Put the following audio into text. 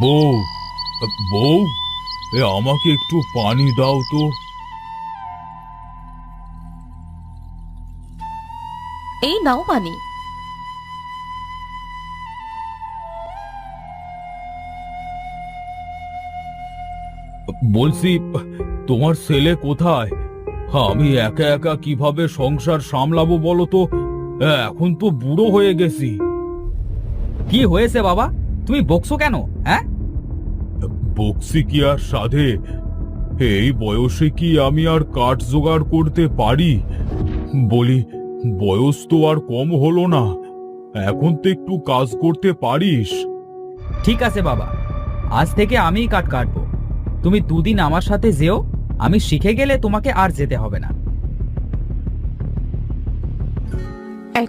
বউ, বউ, আমাকে একটু পানি দাও তো। এই নাও পানি। বলছি, তোমার ছেলে কোথায়? আমি একা একা কিভাবে সংসার সামলাবো বলো তো? এখন তো বুড়ো হয়ে গেছি। কি হয়েছে বাবা? তুমি বকছো কেন? হ্যাঁ, বকছি কি আর সাধে? এই বয়সে কি আমি আর কাঠ জোগাড় করতে পারি? বলি, বয়স তো আর কম হলো না, এখন তো একটু কাজ করতে পারিস। ঠিক আছে বাবা, আজ থেকে আমিই কাঠ কাটবো। তুমি দুদিন আমার সাথে যেও, আমি শিখে গেলে তোমাকে আর যেতে হবে না।